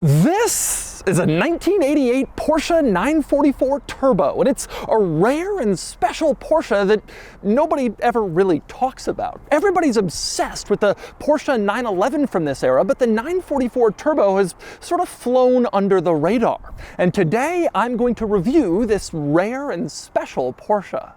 This is a 1988 Porsche 944 Turbo, and it's a rare and special Porsche that nobody ever really talks about. Everybody's obsessed with the Porsche 911 from this era, but the 944 Turbo has sort of flown under the radar. And today I'm going to review this rare and special Porsche.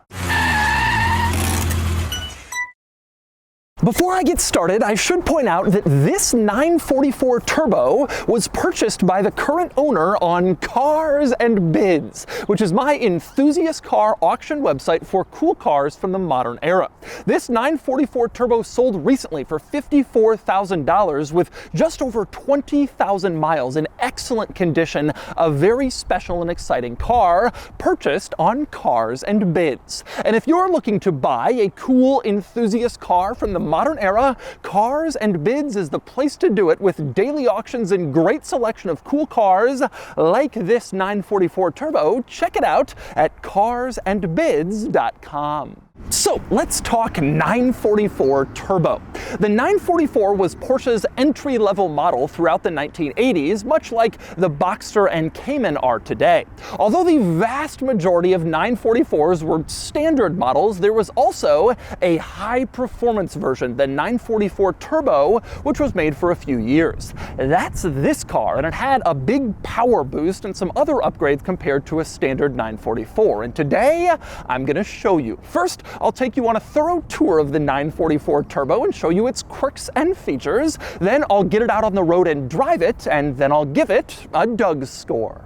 Before I get started, I should point out that this 944 Turbo was purchased by the current owner on Cars and Bids, which is my enthusiast car auction website for cool cars from the modern era. This 944 Turbo sold recently for $54,000 with just over 20,000 miles in excellent condition, a very special and exciting car purchased on Cars and Bids. And if you're looking to buy a cool enthusiast car from the modern era, Cars and Bids is the place to do it, with daily auctions and great selection of cool cars like this 944 Turbo. Check it out at carsandbids.com. So let's talk 944 Turbo. The 944 was Porsche's entry-level model throughout the 1980s, much like the Boxster and Cayman are today. Although the vast majority of 944s were standard models, there was also a high-performance version, the 944 Turbo, which was made for a few years. That's this car, and it had a big power boost and some other upgrades compared to a standard 944. And today, I'm going to show you. First, I'll take you on a thorough tour of the 944 Turbo and show you its quirks and features. Then I'll get it out on the road and drive it, and then I'll give it a Doug's score.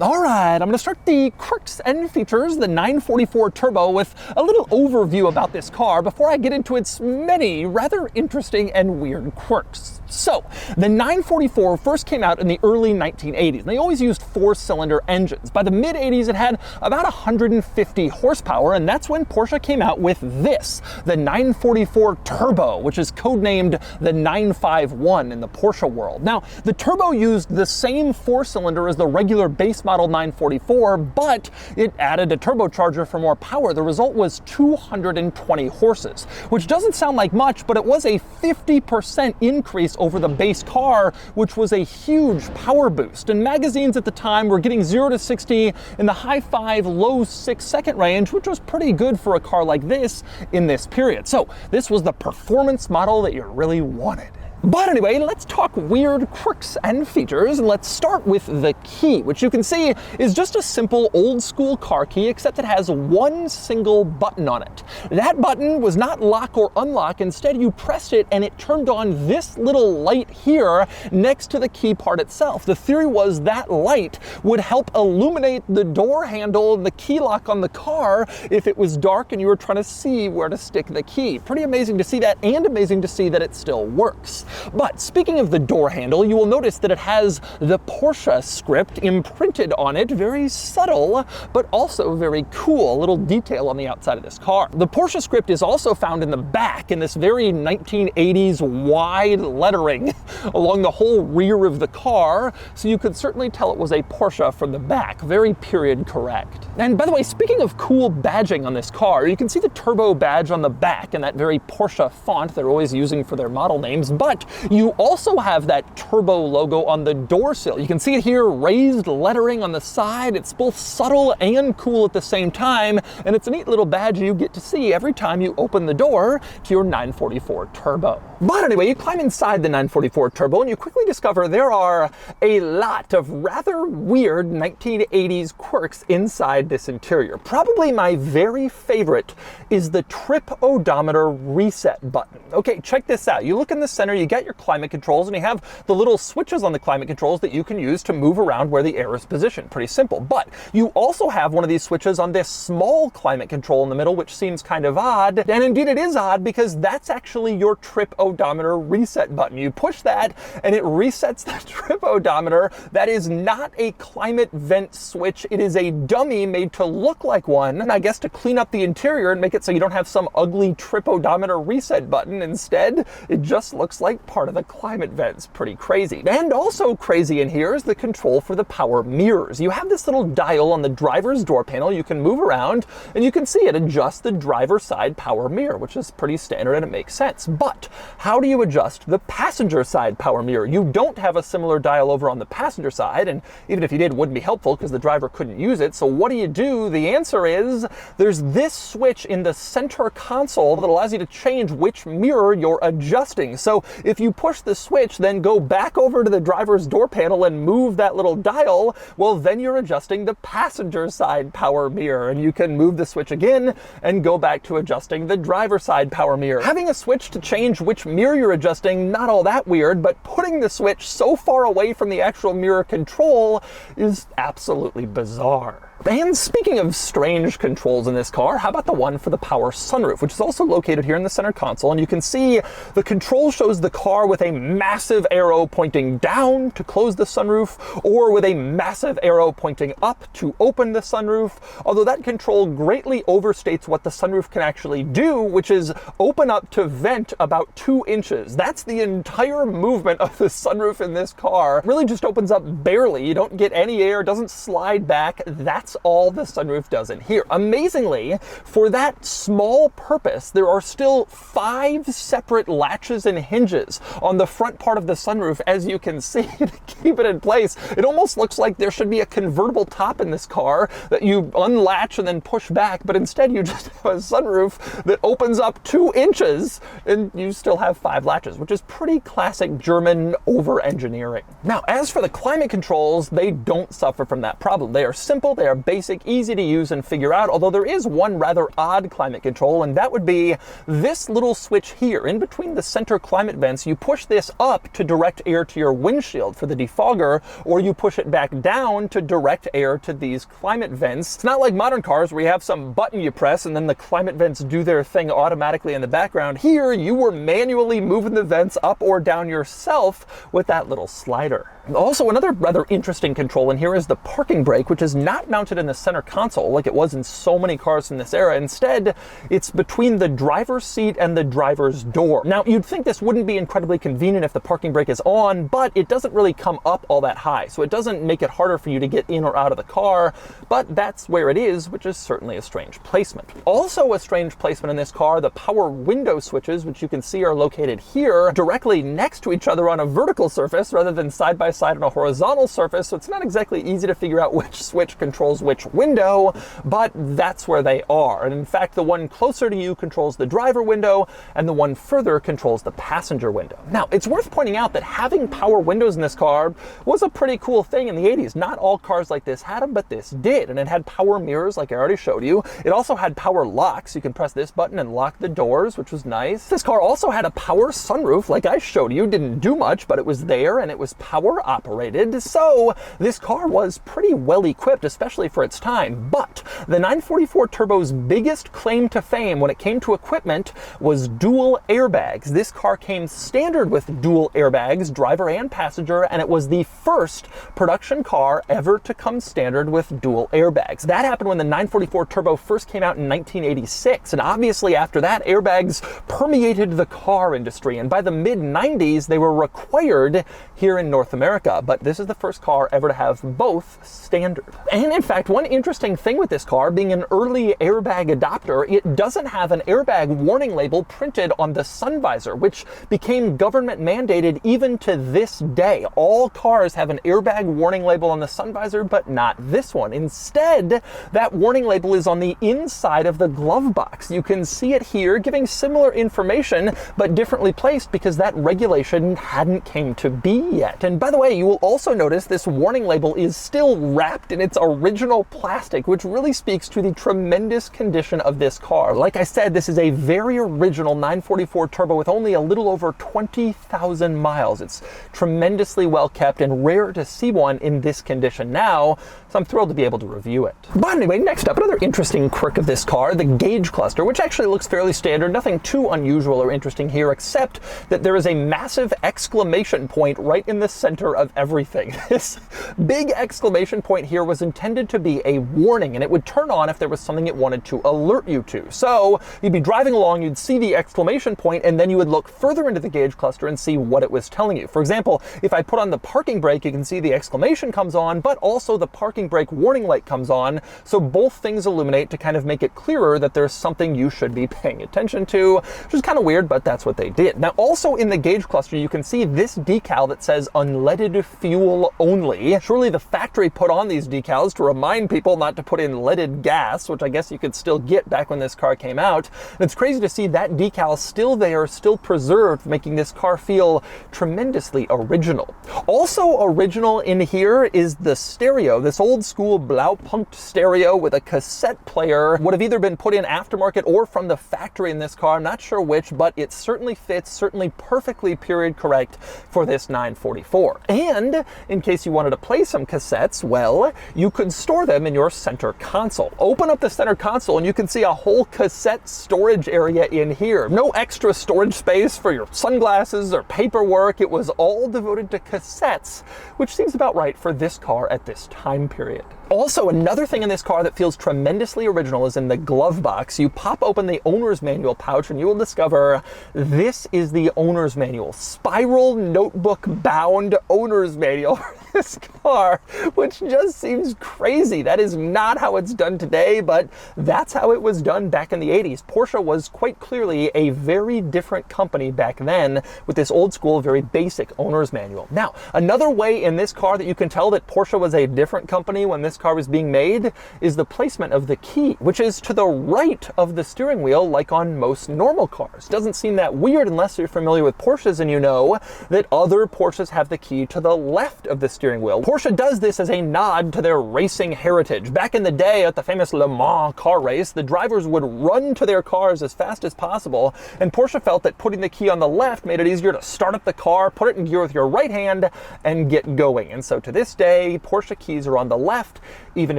Alright, I'm going to start the quirks and features, the 944 Turbo, with a little overview about this car before I get into its many rather interesting and weird quirks. So, the 944 first came out in the early 1980s, and they always used four-cylinder engines. By the mid-80s, it had about 150 horsepower, and that's when Porsche came out with this, the 944 Turbo, which is codenamed the 951 in the Porsche world. Now, the Turbo used the same four-cylinder as the regular base model 944, but it added a turbocharger for more power. The result was 220 horses, which doesn't sound like much, but it was a 50% increase over the base car, which was a huge power boost. And magazines at the time were getting 0 to 60 in the high 5, low 6-second range, which was pretty good for a car like this in this period. So this was the performance model that you really wanted. But anyway, let's talk weird quirks and features, and let's start with the key, which you can see is just a simple old school car key, except it has one single button on it. That button was not lock or unlock. Instead, you pressed it and it turned on this little light here next to the key part itself. The theory was that light would help illuminate the door handle and the key lock on the car if it was dark and you were trying to see where to stick the key. Pretty amazing to see that, and amazing to see that it still works. But speaking of the door handle, you will notice that it has the Porsche script imprinted on it. Very subtle, but also very cool. A little detail on the outside of this car. The Porsche script is also found in the back in this very 1980s wide lettering along the whole rear of the car, so you could certainly tell it was a Porsche from the back. Very period correct. And by the way, speaking of cool badging on this car, you can see the Turbo badge on the back in that very Porsche font they're always using for their model names, but you also have that Turbo logo on the door sill. You can see it here, raised lettering on the side. It's both subtle and cool at the same time, and it's a neat little badge you get to see every time you open the door to your 944 Turbo. But anyway, you climb inside the 944 Turbo and you quickly discover there are a lot of rather weird 1980s quirks inside this interior. Probably my very favorite is the trip odometer reset button. Okay, check this out. You look in the center, you get your climate controls, and you have the little switches on the climate controls that you can use to move around where the air is positioned. Pretty simple. But you also have one of these switches on this small climate control in the middle, which seems kind of odd. And indeed it is odd, because that's actually your trip odometer reset button. You push that and it resets the trip odometer. That is not a climate vent switch. It is a dummy made to look like one, and I guess to clean up the interior and make it so you don't have some ugly trip odometer reset button. Instead, it just looks like right part of the climate vents. Pretty crazy. And also crazy in here is the control for the power mirrors. You have this little dial on the driver's door panel you can move around, and you can see it adjusts the driver's side power mirror, which is pretty standard and it makes sense. But how do you adjust the passenger side power mirror? You don't have a similar dial over on the passenger side, and even if you did, it wouldn't be helpful because the driver couldn't use it. So what do? The answer is there's this switch in the center console that allows you to change which mirror you're adjusting. So if you push the switch, then go back over to the driver's door panel and move that little dial, well, then you're adjusting the passenger side power mirror, and you can move the switch again and go back to adjusting the driver side power mirror. Having a switch to change which mirror you're adjusting, not all that weird, but putting the switch so far away from the actual mirror control is absolutely bizarre. And speaking of strange controls in this car, how about the one for the power sunroof, which is also located here in the center console, and you can see the control shows the car with a massive arrow pointing down to close the sunroof, or with a massive arrow pointing up to open the sunroof, although that control greatly overstates what the sunroof can actually do, which is open up to vent about 2 inches. That's the entire movement of the sunroof in this car. It really just opens up barely. You don't get any air, it doesn't slide back. That's all the sunroof does in here. Amazingly, for that small purpose, there are still 5 separate latches and hinges on the front part of the sunroof, as you can see, to keep it in place. It almost looks like there should be a convertible top in this car that you unlatch and then push back, but instead you just have a sunroof that opens up 2 inches and you still have 5 latches, which is pretty classic German over-engineering. Now, as for the climate controls, they don't suffer from that problem. They are simple, they are basic, easy to use and figure out, although there is one rather odd climate control, and that would be this little switch here. In between the center climate vents, you push this up to direct air to your windshield for the defogger, or you push it back down to direct air to these climate vents. It's not like modern cars where you have some button you press and then the climate vents do their thing automatically in the background. Here, you were manually moving the vents up or down yourself with that little slider. Also, another rather interesting control in here is the parking brake, which is not mounted in the center console like it was in so many cars from this era. Instead, it's between the driver's seat and the driver's door. Now, you'd think this wouldn't be incredibly convenient if the parking brake is on, but it doesn't really come up all that high, so it doesn't make it harder for you to get in or out of the car, but that's where it is, which is certainly a strange placement. Also a strange placement in this car, the power window switches, which you can see are located here, directly next to each other on a vertical surface rather than side by side on a horizontal surface, so it's not exactly easy to figure out which switch controls which window, but that's where they are. And in fact, the one closer to you controls the driver window, and the one further controls the passenger window. Now, it's worth pointing out that having power windows in this car was a pretty cool thing in the 80s. Not all cars like this had them, but this did, and it had power mirrors like I already showed you. It also had power locks. You can press this button and lock the doors, which was nice. This car also had a power sunroof like I showed you. Didn't do much, but it was there and it was power operated, so this car was pretty well equipped, especially for its time. But the 944 Turbo's biggest claim to fame when it came to equipment was dual airbags. This car came standard with dual airbags, driver and passenger, and it was the first production car ever to come standard with dual airbags. That happened when the 944 Turbo first came out in 1986, and obviously after that, airbags permeated the car industry, and by the mid-90s, they were required here in North America, but this is the first car ever to have both standard. And in fact, one interesting thing with this car, being an early airbag adopter, it doesn't have an airbag warning label printed on the sun visor, which became government mandated even to this day. All cars have an airbag warning label on the sun visor, but not this one. Instead, that warning label is on the inside of the glove box. You can see it here, giving similar information, but differently placed because that regulation hadn't came to be yet. And by the way, you will also notice this warning label is still wrapped in its original plastic, which really speaks to the tremendous condition of this car. Like I said, this is a very original 944 Turbo with only a little over 20,000 miles. It's tremendously well kept and rare to see one in this condition now, so I'm thrilled to be able to review it. But anyway, next up, another interesting quirk of this car, the gauge cluster, which actually looks fairly standard. Nothing too unusual or interesting here, except that there is a massive exclamation point right in the center of everything. This big exclamation point here was intended to be a warning, and it would turn on if there was something it wanted to alert you to. So you'd be driving along, you'd see the exclamation point, and then you would look further into the gauge cluster and see what it was telling you. For example, if I put on the parking brake, you can see the exclamation comes on, but also the parking brake warning light comes on. So both things illuminate to kind of make it clearer that there's something you should be paying attention to, which is kind of weird, but that's what they did. Now, also in the gauge cluster, you can see this decal that says unleaded fuel only. Surely the factory put on these decals to remind people not to put in leaded gas, which I guess you could still get back when this car came out. And it's crazy to see that decal still there, still preserved, making this car feel tremendously original. Also original in here is the stereo. This old school Blaupunkt stereo with a cassette player would have either been put in aftermarket or from the factory in this car. I'm not sure which, but it certainly fits, certainly perfectly period correct for this 944. And in case you wanted to play some cassettes, well, you could store them in your center console. Open up the center console and you can see a whole cassette storage area in here. No extra storage space for your sunglasses or paperwork. It was all devoted to cassettes, which seems about right for this car at this time period. Also, another thing in this car that feels tremendously original is in the glove box. You pop open the owner's manual pouch and you will discover this is the owner's manual. Spiral notebook bound owner's manual for this car, which just seems crazy. That is not how it's done today, but that's how it was done back in the 80s. Porsche was quite clearly a very different company back then with this old school, very basic owner's manual. Now, another way in this car that you can tell that Porsche was a different company when this car was being made is the placement of the key, which is to the right of the steering wheel, like on most normal cars. Doesn't seem that weird unless you're familiar with Porsches and you know that other Porsches have the key to the left of the steering wheel. Porsche does this as a nod to their racing heritage. Back in the day at the famous Le Mans car race, the drivers would run to their cars as fast as possible, and Porsche felt that putting the key on the left made it easier to start up the car, put it in gear with your right hand, and get going. And so to this day, Porsche keys are on the left, even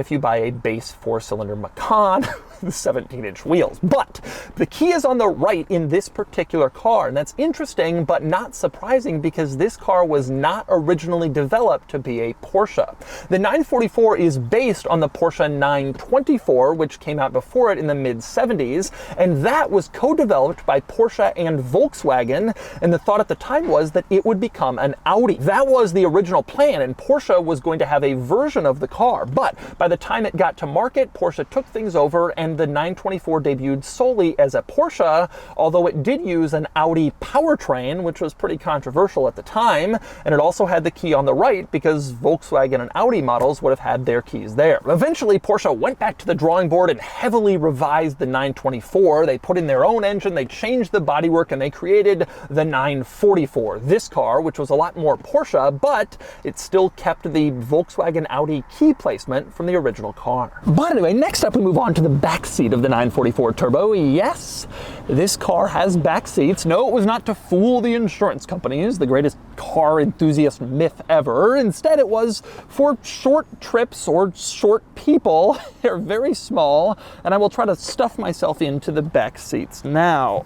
if you buy a base 4-cylinder Macan with 17-inch wheels. But the key is on the right in this particular car, and that's interesting but not surprising because this car was not originally developed to be a Porsche. The 944 is based on the Porsche 924, which came out before it in the mid-70s, and that was co-developed by Porsche and Volkswagen, and the thought at the time was that it would become an Audi. That was the original plan, and Porsche was going to have a version of the car, but by the time it got to market, Porsche took things over and the 924 debuted solely as a Porsche, although it did use an Audi powertrain, which was pretty controversial at the time, and it also had the key on the right because Volkswagen and Audi models would have had their keys there. Eventually, Porsche went back to the drawing board and heavily revised the 924. They put in their own engine, they changed the bodywork, and they created the 944. This car, which was a lot more Porsche, but it still kept the Volkswagen Audi key placement from the original car. But anyway, next up we move on to the back seat of the 944 Turbo. Yes, this car has back seats. No, it was not to fool the insurance companies, the greatest car enthusiast myth ever. Instead, it was for short trips or short people. They're very small, and I will try to stuff myself into the back seats now.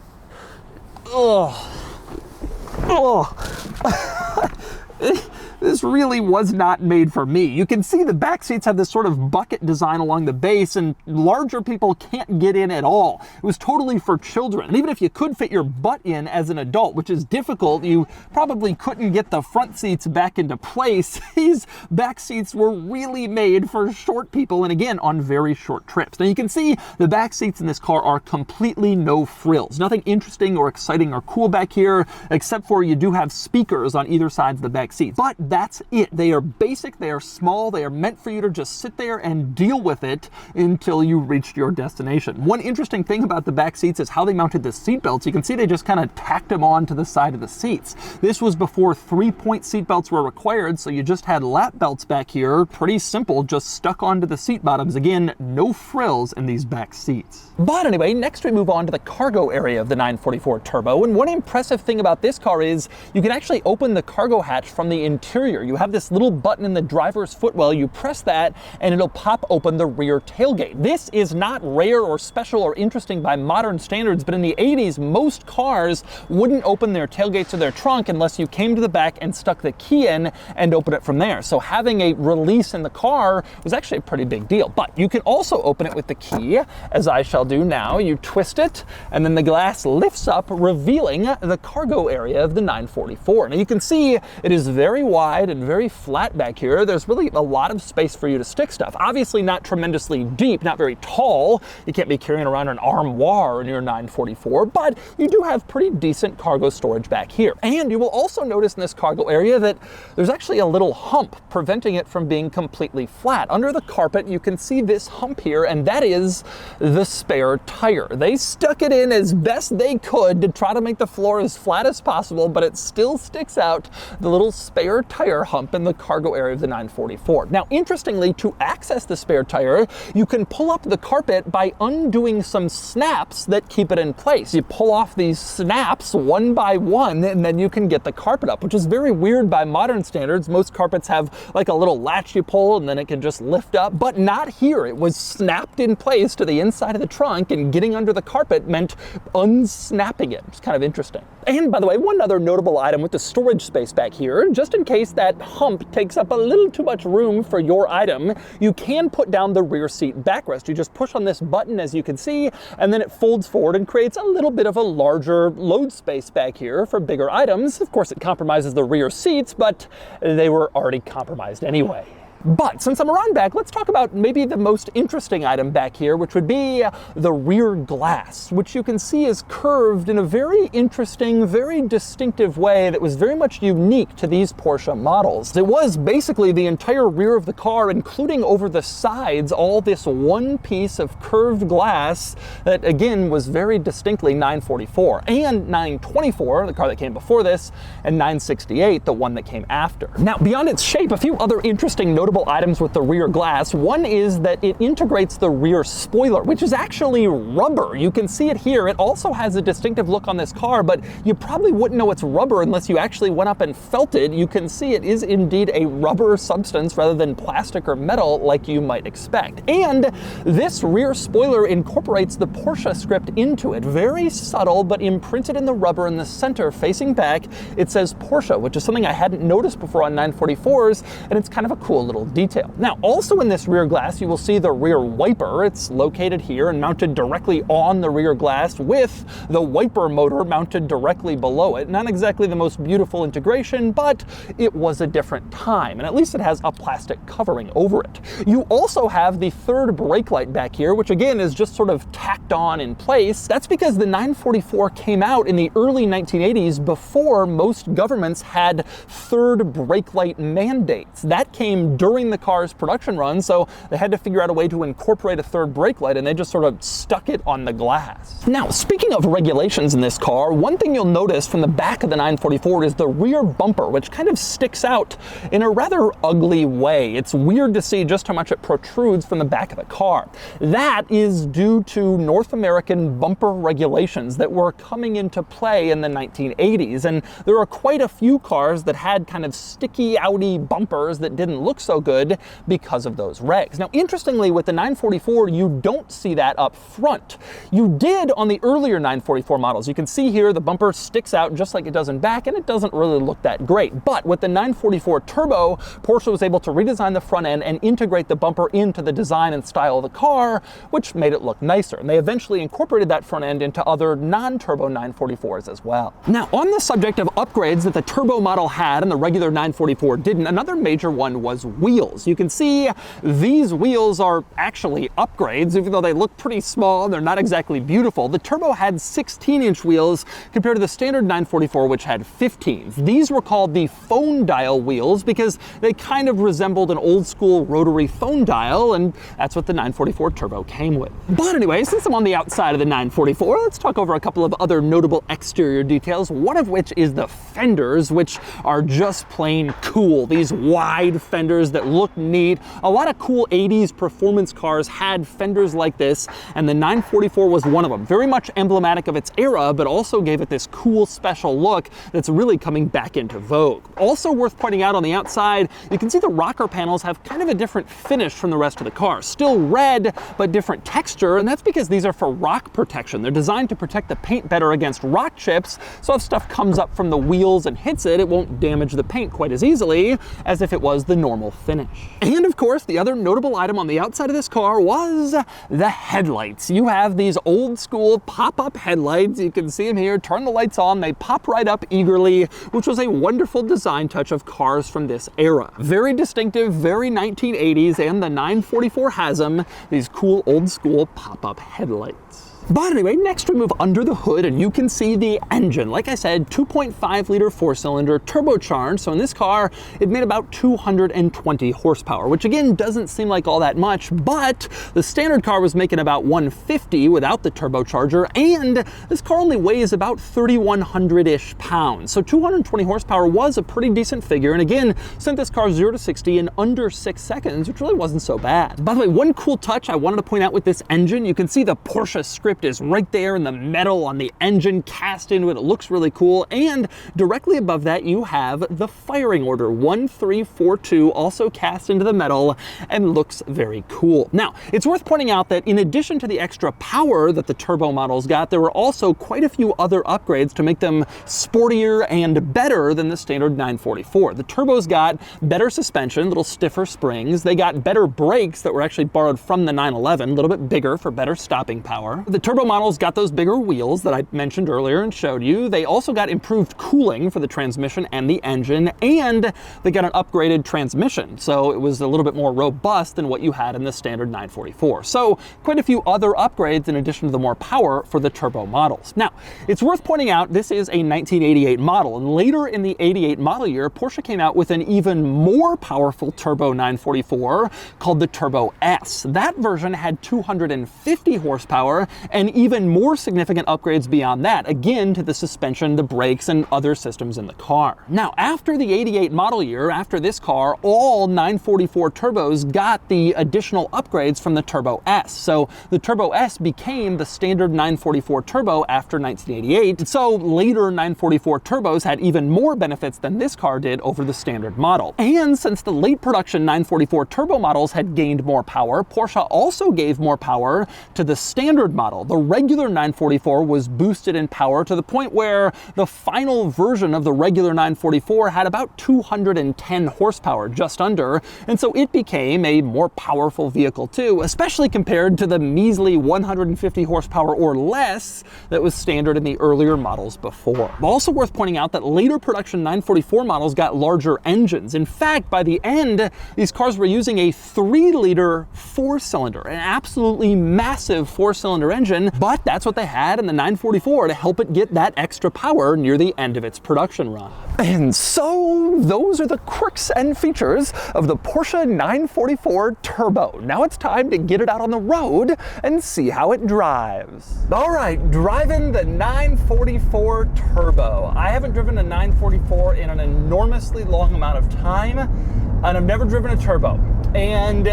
This really was not made for me. You can see the back seats have this sort of bucket design along the base, and larger people can't get in at all. It was totally for children. And even if you could fit your butt in as an adult, which is difficult, you probably couldn't get the front seats back into place. These back seats were really made for short people, and again, on very short trips. Now you can see the back seats in this car are completely no frills. Nothing interesting or exciting or cool back here, except for you do have speakers on either side of the back seats. But that's it. They are basic, they are small, they are meant for you to just sit there and deal with it until you reached your destination. One interesting thing about the back seats is how they mounted the seat belts. You can see they just kind of tacked them on to the side of the seats. This was before 3-point seat belts were required, so you just had lap belts back here. Pretty simple, just stuck onto the seat bottoms. Again, no frills in these back seats. But anyway, next we move on to the cargo area of the 944 Turbo, and one impressive thing about this car is you can actually open the cargo hatch from the interior interior. You have this little button in the driver's footwell. You press that and it'll pop open the rear tailgate. This is not rare or special or interesting by modern standards, but in the 80s, most cars wouldn't open their tailgates or their trunk unless you came to the back and stuck the key in and open it from there. So having a release in the car was actually a pretty big deal. But you can also open it with the key, as I shall do now. You twist it, and then the glass lifts up, revealing the cargo area of the 944. Now you can see it is very wide and very flat back here. There's really a lot of space for you to stick stuff. Obviously not tremendously deep, not very tall. You can't be carrying around an armoire in your 944, but you do have pretty decent cargo storage back here. And you will also notice in this cargo area that there's actually a little hump preventing it from being completely flat. Under the carpet, you can see this hump here, and that is the spare tire. They stuck it in as best they could to try to make the floor as flat as possible, but it still sticks out, the little spare tire hump in the cargo area of the 944. Now, interestingly, to access the spare tire, you can pull up the carpet by undoing some snaps that keep it in place. You pull off these snaps one by one, and then you can get the carpet up, which is very weird by modern standards. Most carpets have like a little latch you pull and then it can just lift up, but not here. It was snapped in place to the inside of the trunk, and getting under the carpet meant unsnapping it. It's kind of interesting. And by the way, one other notable item with the storage space back here, just in case that hump takes up a little too much room for your item, you can put down the rear seat backrest. You just push on this button, as you can see, and then it folds forward and creates a little bit of a larger load space back here for bigger items. Of course, it compromises the rear seats, but they were already compromised anyway. But since I'm around back, let's talk about maybe the most interesting item back here, which would be the rear glass, which you can see is curved in a very interesting, very distinctive way that was very much unique to these Porsche models. It was basically the entire rear of the car, including over the sides, all this one piece of curved glass that, again, was very distinctly 944 and 924, the car that came before this, and 968, the one that came after. Now, beyond its shape, a few other interesting notable items with the rear glass. One is that it integrates the rear spoiler, which is actually rubber. You can see it here. It also has a distinctive look on this car, but you probably wouldn't know it's rubber unless you actually went up and felt it. You can see it is indeed a rubber substance rather than plastic or metal like you might expect. And this rear spoiler incorporates the Porsche script into it. Very subtle, but imprinted in the rubber in the center facing back, it says Porsche, which is something I hadn't noticed before on 944s, and it's kind of a cool little detail. Now, also in this rear glass, you will see the rear wiper. It's located here and mounted directly on the rear glass with the wiper motor mounted directly below it. Not exactly the most beautiful integration, but it was a different time, and at least it has a plastic covering over it. You also have the third brake light back here, which again is just sort of tacked on in place. That's because the 944 came out in the early 1980s before most governments had third brake light mandates. That came during the car's production run, so they had to figure out a way to incorporate a third brake light, and they just sort of stuck it on the glass. Now, speaking of regulations in this car, one thing you'll notice from the back of the 944 is the rear bumper, which kind of sticks out in a rather ugly way. It's weird to see just how much it protrudes from the back of the car. That is due to North American bumper regulations that were coming into play in the 1980s, and there are quite a few cars that had kind of sticky, outy bumpers that didn't look so good because of those regs. Now, interestingly, with the 944, you don't see that up front. You did on the earlier 944 models. You can see here the bumper sticks out just like it does in back, and it doesn't really look that great. But with the 944 Turbo, Porsche was able to redesign the front end and integrate the bumper into the design and style of the car, which made it look nicer. And they eventually incorporated that front end into other non-turbo 944s as well. Now, on the subject of upgrades that the Turbo model had and the regular 944 didn't, another major one was wheels. You can see these wheels are actually upgrades, even though they look pretty small and they're not exactly beautiful. The Turbo had 16-inch wheels compared to the standard 944, which had 15s. These were called the phone dial wheels because they kind of resembled an old school rotary phone dial, and that's what the 944 Turbo came with. But anyway, since I'm on the outside of the 944, let's talk over a couple of other notable exterior details, one of which is the fenders, which are just plain cool. These wide fenders that that looked neat. A lot of cool 80s performance cars had fenders like this, and the 944 was one of them. Very much emblematic of its era, but also gave it this cool special look that's really coming back into vogue. Also worth pointing out on the outside, you can see the rocker panels have kind of a different finish from the rest of the car. Still red, but different texture, and that's because these are for rock protection. They're designed to protect the paint better against rock chips, so if stuff comes up from the wheels and hits it, it won't damage the paint quite as easily as if it was the normal finish. And of course, the other notable item on the outside of this car was the headlights. You have these old school pop-up headlights. You can see them here. Turn the lights on, they pop right up eagerly, which was a wonderful design touch of cars from this era. Very distinctive, very 1980s, and the 944 has them, these cool old school pop-up headlights. But anyway, next we move under the hood and you can see the engine. Like I said, 2.5 liter four-cylinder turbocharged. So in this car, it made about 220 horsepower, which again doesn't seem like all that much, but the standard car was making about 150 without the turbocharger, and this car only weighs about 3,100-ish pounds. So 220 horsepower was a pretty decent figure, and again, sent this car 0 to 60 in under 6 seconds, which really wasn't so bad. By the way, one cool touch I wanted to point out with this engine, you can see the Porsche script is right there in the metal on the engine cast into it. It looks really cool. And directly above that, you have the firing order 1342 also cast into the metal and looks very cool. Now, it's worth pointing out that in addition to the extra power that the turbo models got, there were also quite a few other upgrades to make them sportier and better than the standard 944. The turbos got better suspension, little stiffer springs. They got better brakes that were actually borrowed from the 911, a little bit bigger for better stopping power. The turbo models got those bigger wheels that I mentioned earlier and showed you. They also got improved cooling for the transmission and the engine, and they got an upgraded transmission, so it was a little bit more robust than what you had in the standard 944. So quite a few other upgrades in addition to the more power for the turbo models. Now, it's worth pointing out this is a 1988 model, and later in the 88 model year, Porsche came out with an even more powerful turbo 944 called the Turbo S. That version had 250 horsepower and even more significant upgrades beyond that, again to the suspension, the brakes, and other systems in the car. Now, after the 88 model year, after this car, all 944 turbos got the additional upgrades from the Turbo S. So the Turbo S became the standard 944 turbo after 1988. So later 944 turbos had even more benefits than this car did over the standard model. And since the late production 944 turbo models had gained more power, Porsche also gave more power to the standard model. The regular 944 was boosted in power to the point where the final version of the regular 944 had about 210 horsepower, just under, and so it became a more powerful vehicle too, especially compared to the measly 150 horsepower or less that was standard in the earlier models before. Also worth pointing out that later production 944 models got larger engines. In fact, by the end, these cars were using a 3-liter four-cylinder, an absolutely massive four-cylinder engine, but that's what they had in the 944 to help it get that extra power near the end of its production run. And so those are the quirks and features of the Porsche 944 Turbo. Now it's time to get it out on the road and see how it drives. All right, driving the 944 Turbo. I haven't driven a 944 in an enormously long amount of time, and I've never driven a turbo. And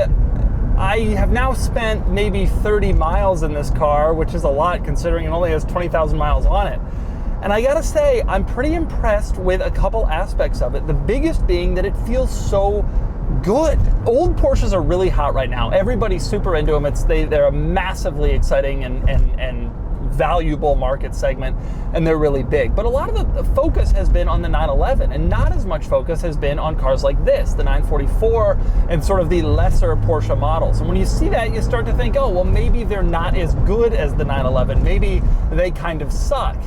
I have now spent maybe 30 miles in this car, which is a lot considering it only has 20,000 miles on it. And I gotta say, I'm pretty impressed with a couple aspects of it. The biggest being that it feels so good. Old Porsches are really hot right now. Everybody's super into them. They're a massively exciting and valuable market segment, and they're really big. But a lot of the focus has been on the 911, and not as much focus has been on cars like this, the 944, and sort of the lesser Porsche models. And when you see that, you start to think, oh, well, maybe they're not as good as the 911. Maybe they kind of suck.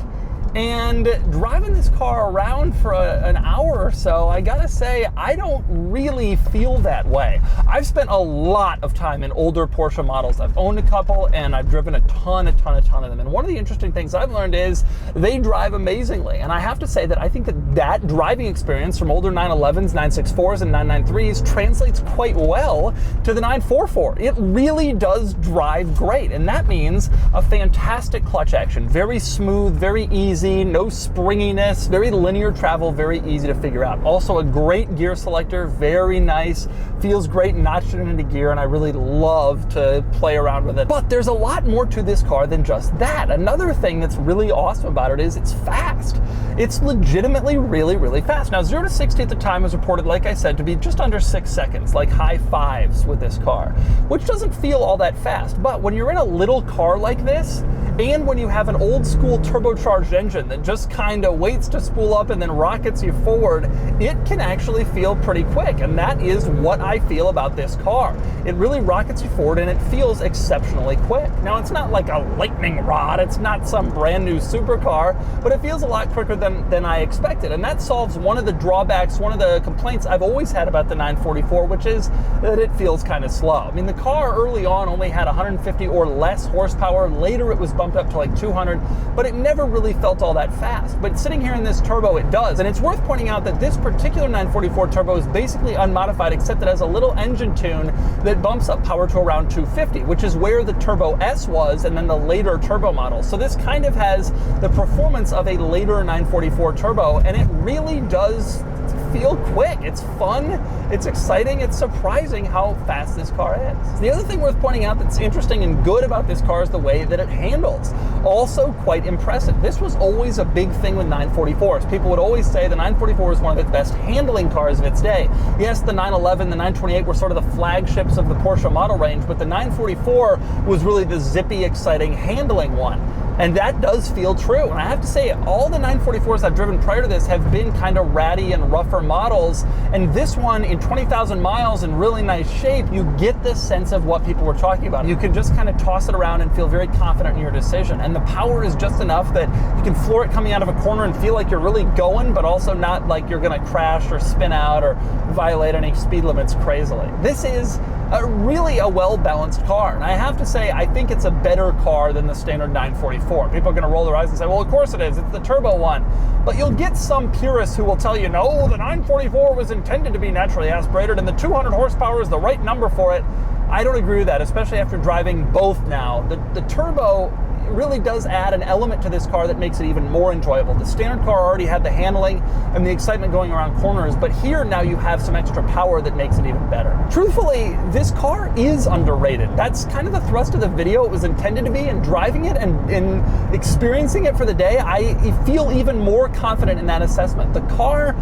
And driving this car around for an hour or so, I gotta say, I don't really feel that way. I've spent a lot of time in older Porsche models. I've owned a couple, and I've driven a ton of them. And one of the interesting things I've learned is they drive amazingly. And I have to say that I think that driving experience from older 911s, 964s, and 993s translates quite well to the 944. It really does drive great. And that means a fantastic clutch action, very smooth, very easy. easy, no springiness, very linear travel, very easy to figure out. Also a great gear selector, very nice, feels great notched it into gear, and I really love to play around with it. But there's a lot more to this car than just that. Another thing that's really awesome about it is it's fast. It's legitimately really, really fast. Now 0 to 60 at the time was reported, like I said, to be just under 6 seconds, like high fives with this car, which doesn't feel all that fast. But when you're in a little car like this, and when you have an old school turbocharged engine that just kind of waits to spool up and then rockets you forward, it can actually feel pretty quick. And that is what I feel about this car. It really rockets you forward and it feels exceptionally quick. Now it's not like a lightning rod, it's not some brand new supercar, but it feels a lot quicker than I expected. And that solves one of the drawbacks, one of the complaints I've always had about the 944, which is that it feels kind of slow. I mean, the car early on only had 150 or less horsepower. Later it was bumped up to like 200, but it never really felt all that fast. But sitting here in this turbo, it does. And it's worth pointing out that this particular 944 turbo is basically unmodified, except it has a little engine tune that bumps up power to around 250, which is where the Turbo S was and then the later turbo model. So this kind of has the performance of a later 944 turbo, and it really does feel quick. It's fun, it's exciting, it's surprising how fast this car is. The other thing worth pointing out that's interesting and good about this car is the way that it handles. Also quite impressive. This was always a big thing with 944s. People would always say the 944 is one of the best handling cars of its day. Yes, the 911, the 928 were sort of the flagships of the Porsche model range, but the 944 was really the zippy, exciting handling one. And that does feel true. And I have to say, all the 944s I've driven prior to this have been kind of ratty and rougher models. And this one, in 20,000 miles in really nice shape, you get this sense of what people were talking about. You can just kind of toss it around and feel very confident in your decision. And the power is just enough that you can floor it coming out of a corner and feel like you're really going, but also not like you're going to crash or spin out or violate any speed limits crazily. This is really a well-balanced car. And I have to say, I think it's a better car than the standard 944. People are going to roll their eyes and say, well, of course it is. It's the turbo one. But you'll get some purists who will tell you, no, the 944 was intended to be naturally aspirated and the 200 horsepower is the right number for it. I don't agree with that, especially after driving both now. The turbo really does add an element to this car that makes it even more enjoyable. The standard car already had the handling and the excitement going around corners, but here now you have some extra power that makes it even better. Truthfully, this car is underrated. That's kind of the thrust of the video. It was intended to be, and driving it and experiencing it for the day, I feel even more confident in that assessment. The car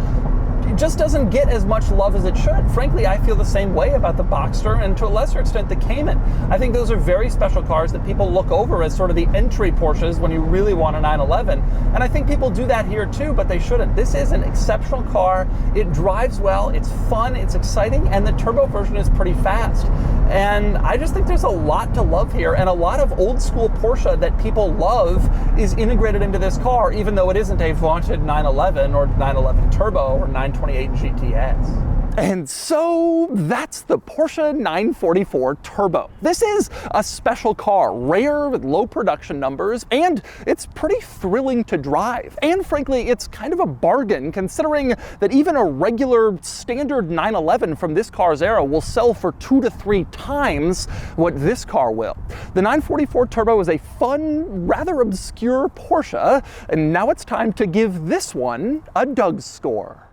just doesn't get as much love as it should. Frankly, I feel the same way about the Boxster and to a lesser extent the Cayman. I think those are very special cars that people look over as sort of the entry Porsches when you really want a 911. And I think people do that here too, but they shouldn't. This is an exceptional car. It drives well, it's fun, it's exciting, and the turbo version is pretty fast. And I just think there's a lot to love here, and a lot of old school Porsche that people love is integrated into this car, even though it isn't a vaunted 911 or 911 Turbo or 928 GTS. And so that's the Porsche 944 Turbo. This is a special car, rare with low production numbers, and it's pretty thrilling to drive. And frankly, it's kind of a bargain considering that even a regular standard 911 from this car's era will sell for 2 to 3 times what this car will. The 944 Turbo is a fun, rather obscure Porsche, and now it's time to give this one a DOUGSCORE.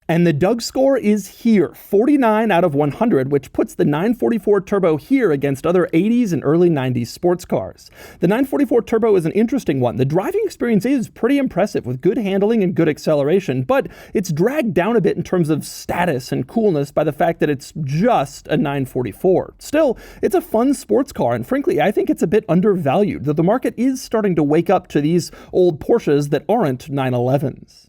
And the DOUGSCORE is here, 49 out of 100, which puts the 944 Turbo here against other 80s and early 90s sports cars. The 944 Turbo is an interesting one. The driving experience is pretty impressive with good handling and good acceleration, but it's dragged down a bit in terms of status and coolness by the fact that it's just a 944. Still, it's a fun sports car, and frankly, I think it's a bit undervalued, though the market is starting to wake up to these old Porsches that aren't 911s.